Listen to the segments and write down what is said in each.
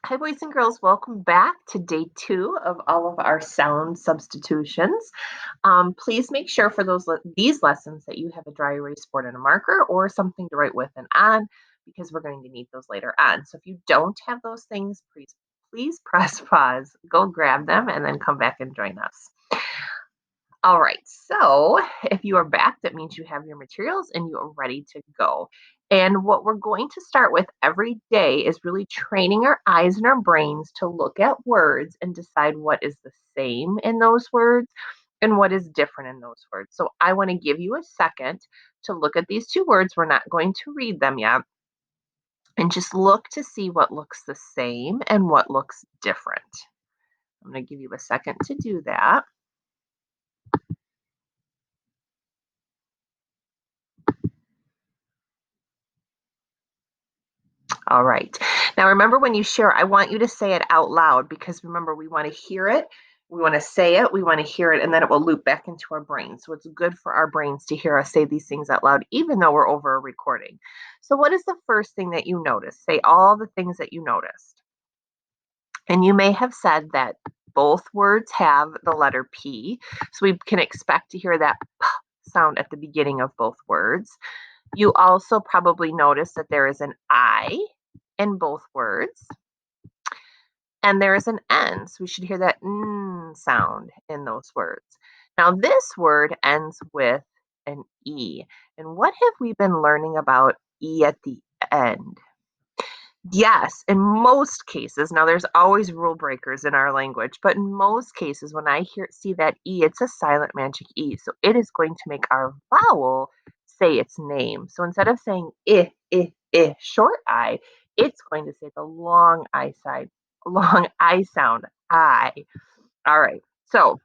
Hi, boys and girls. Welcome back to day 2 of all of our sound substitutions. Please make sure for these lessons that you have a dry erase board and a marker or something to write with and on because we're going to need those later on. So if you don't have those things, please press pause, go grab them, and then come back and join us. All right, so if you are back, that means you have your materials and you are ready to go. And what we're going to start with every day is really training our eyes and our brains to look at words and decide what is the same in those words and what is different in those words. So I want to give you a second to look at these two words. We're not going to read them yet. And just look to see what looks the same and what looks different. I'm going to give you a second to do that. All right. Now remember when you share, I want you to say it out loud because remember we want to hear it, we want to say it, we want to hear it, and then it will loop back into our brain. So it's good for our brains to hear us say these things out loud, even though we're over a recording. So what is the first thing that you notice? Say all the things that you noticed. And you may have said that both words have the letter P. So we can expect to hear that P sound at the beginning of both words. You also probably notice that there is an I in both words, and there is an N. So we should hear that N sound in those words. Now, this word ends with an E. And what have we been learning about E at the end? Yes, in most cases, now there's always rule breakers in our language, but in most cases, when I see that E, it's a silent magic E. So it is going to make our vowel say its name. So instead of saying short I, it's going to say the long I sound, I. All right. So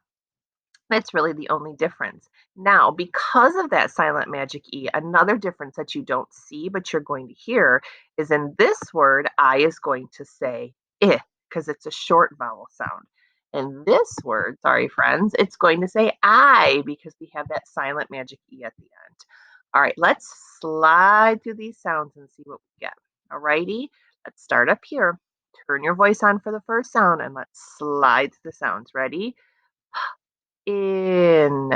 that's really the only difference. Now, because of that silent magic E, another difference that you don't see, but you're going to hear is in this word, I is going to say because it's a short vowel sound. In this word, sorry, friends, it's going to say I because we have that silent magic E at the end. All right, let's slide through these sounds and see what we get. All righty, let's start up here. Turn your voice on for the first sound and let's slide through the sounds. Ready? In,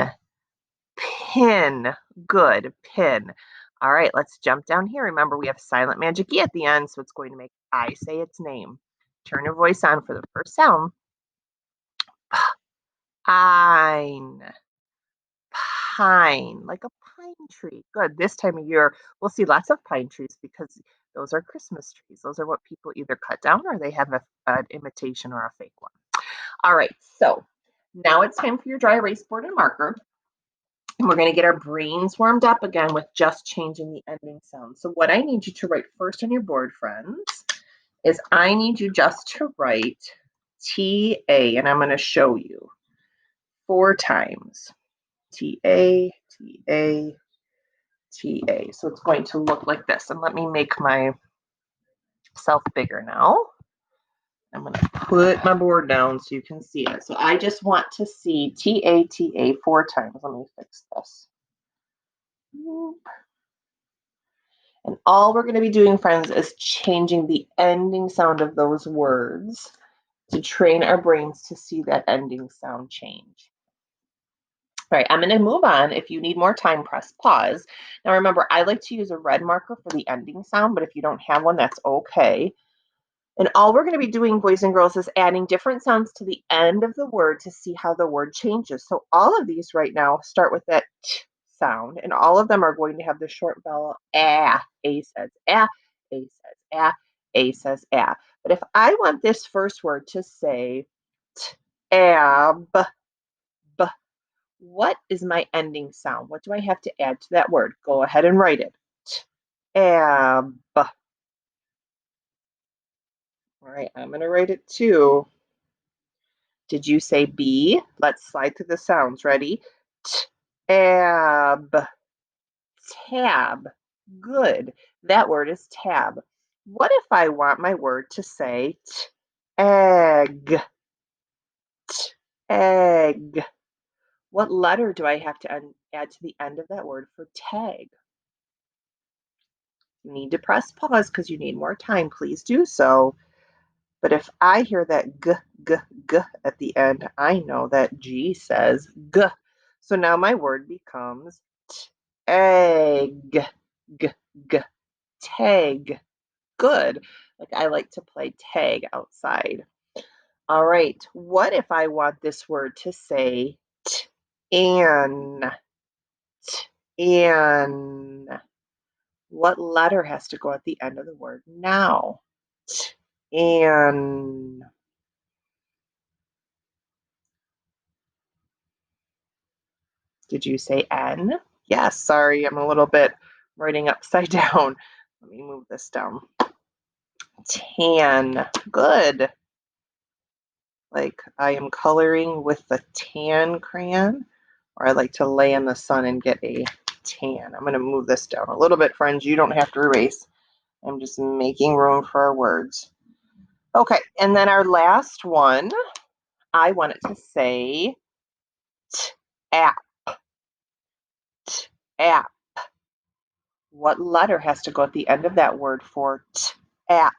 pin, good, pin. All right, let's jump down here. Remember, we have silent magic E at the end, so it's going to make I say its name. Turn your voice on for the first sound. Pine, pine, like a pine tree. Good. This time of year, we'll see lots of pine trees because those are Christmas trees. Those are what people either cut down or they have an imitation or a fake one. All right, so now it's time for your dry erase board and marker. And we're going to get our brains warmed up again with just changing the ending sound. So what I need you to write first on your board, friends, is I need you just to write TA, and I'm going to show you 4 times. TA, TA, TA. So it's going to look like this. And let me make myself bigger now. I'm going to put my board down so you can see it. So I just want to see TA, TA 4 times. Let me fix this. And all we're going to be doing, friends, is changing the ending sound of those words to train our brains to see that ending sound change. All right, I'm going to move on. If you need more time, press pause. Now remember, I like to use a red marker for the ending sound, but if you don't have one, that's okay. And all we're going to be doing, boys and girls, is adding different sounds to the end of the word to see how the word changes. So all of these right now start with that t sound, and all of them are going to have the short vowel ah. A says ah, A says ah, A says ah. But if I want this first word to say tab, b, what is my ending sound? What do I have to add to that word? Go ahead and write it. Tab. All right, I'm going to write it too. Did you say B? Let's slide through the sounds. Ready? Tab. Tab. Good. That word is tab. What if I want my word to say egg? Egg. What letter do I have to add to the end of that word for tag? You need to press pause because you need more time. Please do so. But if I hear that g, g, g at the end, I know that G says g. So now my word becomes egg, g, g, tag. Good. Like I like to play tag outside. All right. What if I want this word to say an? An. What letter has to go at the end of the word now? An. Did you say N? Yes, sorry, I'm a little bit writing upside down. Let me move this down. Tan. Good. Like I am coloring with the tan crayon, or I like to lay in the sun and get a tan. I'm going to move this down a little bit, friends. You don't have to erase. I'm just making room for our words. Okay, and then our last one, I want it to say app. App. What letter has to go at the end of that word for app?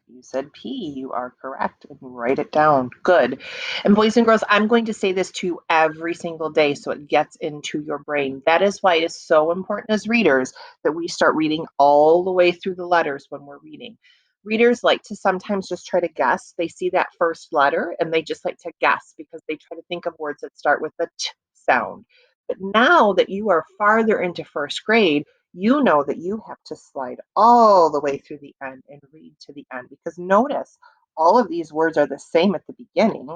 You said P. You are correct. And write it down. Good. And boys and girls, I'm going to say this to you every single day so it gets into your brain. That is why it is so important as readers that we start reading all the way through the letters when we're reading. Readers like to sometimes just try to guess. They see that first letter and they just like to guess because they try to think of words that start with the T sound. But now that you are farther into first grade, you know that you have to slide all the way through the end and read to the end because notice all of these words are the same at the beginning.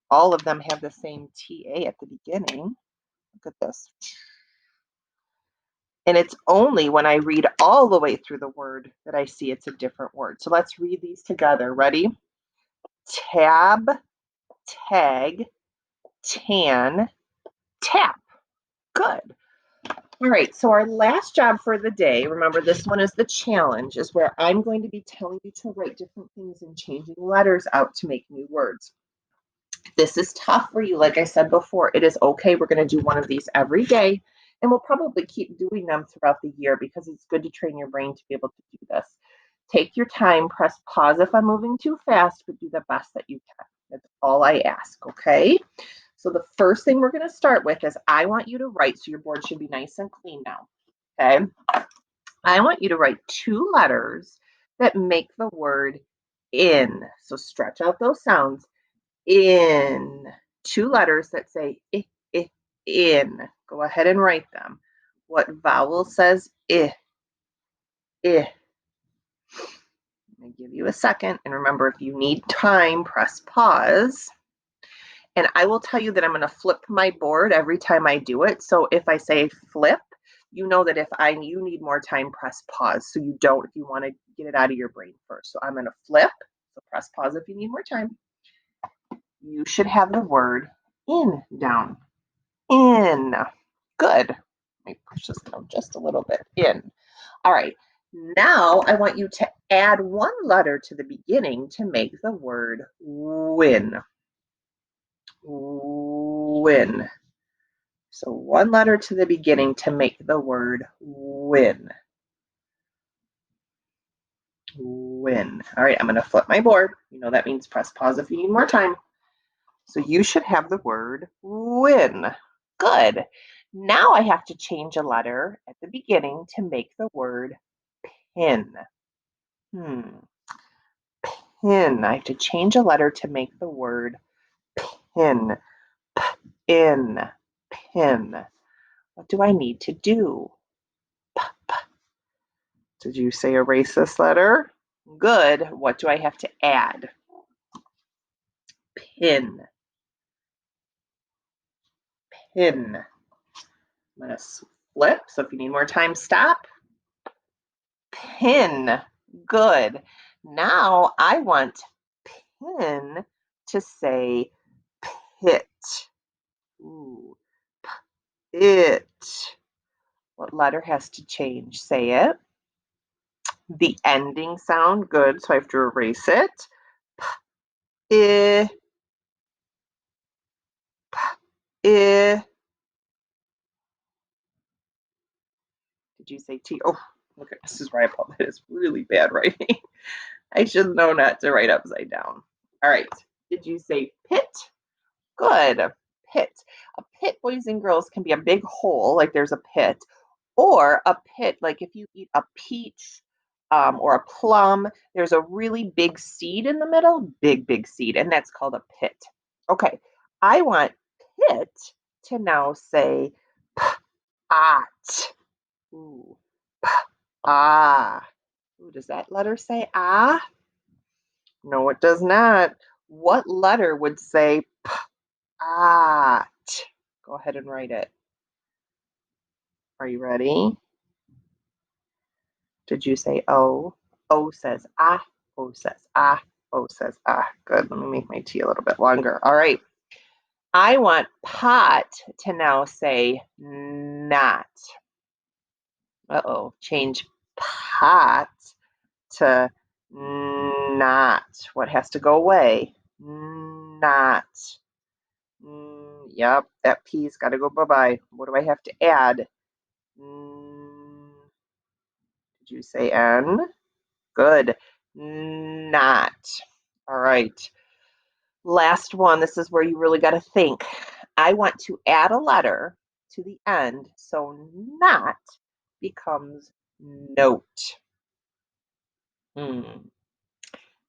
All of them have the same TA at the beginning. Look at this. And it's only when I read all the way through the word that I see it's a different word. So let's read these together. Ready? Tab, tag, tan, tap. Good. All right, so our last job for the day, remember this one is the challenge, is where I'm going to be telling you to write different things and changing letters out to make new words. This is tough for you, like I said before, it is okay. We're going to do one of these every day, and we'll probably keep doing them throughout the year because it's good to train your brain to be able to do this. Take your time, press pause if I'm moving too fast, but do the best that you can. That's all I ask, okay? So the first thing we're going to start with is I want you to write, so your board should be nice and clean now, okay? I want you to write two letters that make the word in. So stretch out those sounds. In. Two letters that say I, in. Go ahead and write them. What vowel says I? I. I'm going to give you a second. And remember, if you need time, press pause. And I will tell you that I'm going to flip my board every time I do it. So if I say flip, you know that if you need more time, press pause. So you don't, if you want to get it out of your brain first. So I'm going to flip. So press pause if you need more time. You should have the word in down. In. Good. Let me push this down just a little bit. In. All right. Now I want you to add one letter to the beginning to make the word win. Win. So one letter to the beginning to make the word win. Win. All right, I'm going to flip my board. You know that means press pause if you need more time. So you should have the word win. Good. Now I have to change a letter at the beginning to make the word pin. Pin. I have to change a letter to make the word pin. In. Pin. What do I need to do? Did you say erase this letter? Good. What do I have to add? Pin. Pin. I'm going to flip. So if you need more time, stop. Pin. Good. Now I want pin to say pit. Ooh. It. What letter has to change? Say it. The ending sound. Good. So I have to erase it. I. I. Did you say T? Oh, Okay, this is where I apologize. It's really bad writing. I should know not to write upside down. All right. Did you say pit? Good. Pit. A pit, boys and girls, can be a big hole, like there's a pit, or a pit, like if you eat a peach or a plum, there's a really big seed in the middle, big, big seed, and that's called a pit. Okay. I want pit to now say pot. Ooh, ah. Ooh, does that letter say ah? No, it does not. What letter would say ah? Go ahead and write it. Are you ready? Did you say O? O says ah. O says ah. O says ah. Good. Let me make my T a little bit longer. All right. I want pot to now say not. Uh-oh. Change pot to not. What has to go away? Not. Yep, that P's got to go bye-bye. What do I have to add? Did you say N? Good. Not. All right. Last one. This is where you really got to think. I want to add a letter to the end, so not becomes note. Hmm.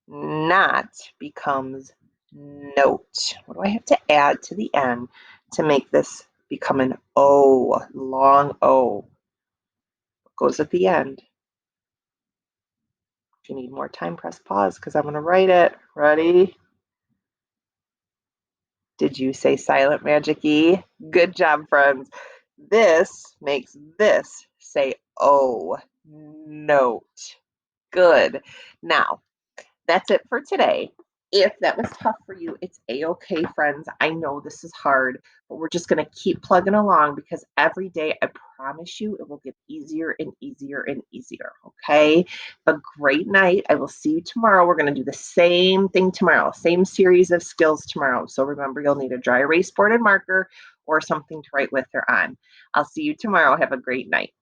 Not becomes note. What do I have to add to the end to make this become an O, long O? What goes at the end? If you need more time, press pause because I'm going to write it. Ready? Did you say silent magic E? Good job, friends. This makes this say O, note. Good. Now, that's it for today. If that was tough for you, it's a-okay, friends. I know this is hard, but we're just going to keep plugging along because every day, I promise you, it will get easier and easier and easier. Okay? A great night. I will see you tomorrow. We're going to do the same thing tomorrow, same series of skills tomorrow. So remember, you'll need a dry erase board and marker or something to write with or on. I'll see you tomorrow. Have a great night.